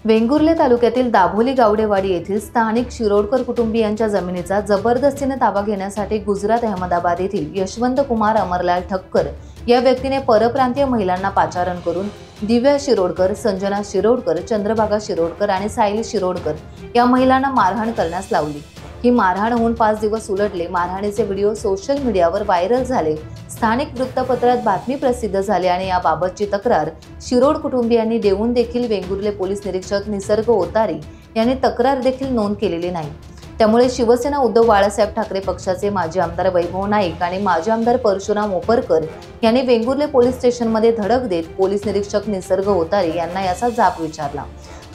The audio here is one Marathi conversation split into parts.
वेंगुर्ले तालुक्यातील दाभोली गावडेवाडी येथील स्थानिक शिरोडकर कुटुंबियांच्या जमिनीचा जबरदस्तीने ताबा घेण्यासाठी गुजरात अहमदाबाद येथील यशवंत कुमार अमरलाल ठक्कर या व्यक्तीने परप्रांतीय महिलांना पाचारण करून दिव्या शिरोडकर, संजना शिरोडकर, चंद्रभागा शिरोडकर आणि सायली शिरोडकर या महिलांना मारहाण करण्यास लावली। ही मारहाण होऊन 5 दिवस उलटले। मारहाणीचे व्हिडिओ सोशल मीडियावर व्हायरल झाले। स्थानिक वृत्तपत्रात बातमी प्रसिद्ध झाली आणि याबाबतची तक्रार शिरोड कुटुंबियांनी देऊन देखील वेंगुर्ले पोलीस निरीक्षक निसर्ग ओतारी यांनी तक्रार देखील नोंद केलेली नाही। त्यामुळे शिवसेना उद्धव बाळासाहेब ठाकरे पक्षाचे माजी आमदार वैभव नाईक आणि माजी आमदार परशुराम ओपरकर यांनी वेंगुर्ले पोलीस स्टेशनमध्ये धडक देत पोलीस निरीक्षक निसर्ग ओतारी यांना याचा जाब विचारला।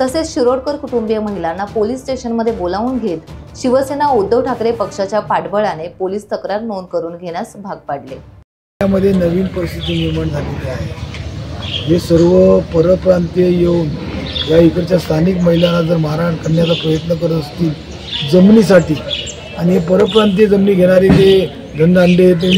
तसेच शिरोडकर कुटुंबीय महिलांना पोलीस स्टेशनमध्ये बोलावून घेत शिवसेना उद्धव ठाकरे पक्षाच्या पाठबळाने पोलीस तक्रार नोंद करून घेण्यास भाग पाडले। यामध्ये नवीन परिस्थिती निर्माण झालेली आहे। हे सर्व परप्रांतीय येऊन या इकडच्या स्थानिक महिलांना जर मारहाण करण्याचा प्रयत्न करत असतील जमिनीसाठी, आणि हे परप्रांतीय जमिनी घेणारे जे धनदांडे ते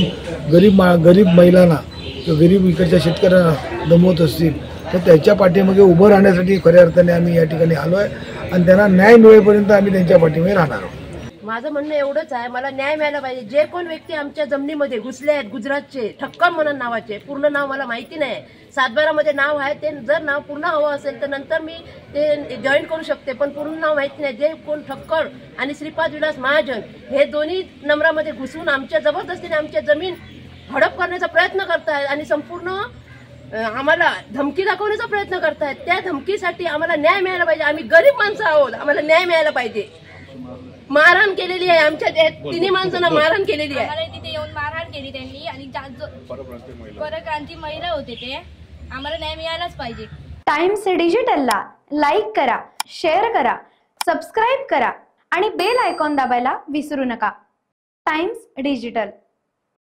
गरीब महिलांना किंवा गरीब इकडच्या शेतकऱ्यांना दमवत असतील, तर त्याच्या पाठीमागे उभं राहण्यासाठी खऱ्या अर्थाने आम्ही या ठिकाणी आलो आहे आणि त्यांना न्याय मिळेपर्यंत आम्ही त्यांच्या पाठीमागे राहणार आहोत। माझं म्हणणं एवढंच आहे, मला न्याय मिळाला पाहिजे। जे कोण व्यक्ती आमच्या जमिनीमध्ये घुसले आहेत, गुजरातचे ठक्कर म्हणून नावाचे, पूर्ण नाव मला माहिती नाही, 7/12 मध्ये नाव आहे, ते जर नाव पूर्ण हवं असेल तर नंतर मी ते जॉईन करू शकते, पण पूर्ण नाव माहिती नाही। जे कोण ठक्कर आणि श्रीपाद विलास महाजन हे दोन्ही नंबरामध्ये घुसून आमच्या जबरदस्तीने आमच्या जमीन हडप करण्याचा प्रयत्न करतायत आणि संपूर्ण आम्हाला धमकी दाखवण्याचा प्रयत्न करतायत। त्या धमकीसाठी आम्हाला न्याय मिळाला पाहिजे। आम्ही गरीब माणसं आहोत, आम्हाला न्याय मिळाला पाहिजे। मारहाण केलेली आहे, आमच्या तिन्ही माणसांना मारहाण केलेली आहे। आम्हाला तिथे येऊन मारहाण केली त्यांनी आणि परप्रांतीय महिला होते ते, आम्हाला न्याय मिळालाच पाहिजे। टाइम्स डिजिटलला लाईक करा, शेअर करा, सबस्क्राईब करा आणि बेल आयकॉन दाबायला विसरू नका। Times digital.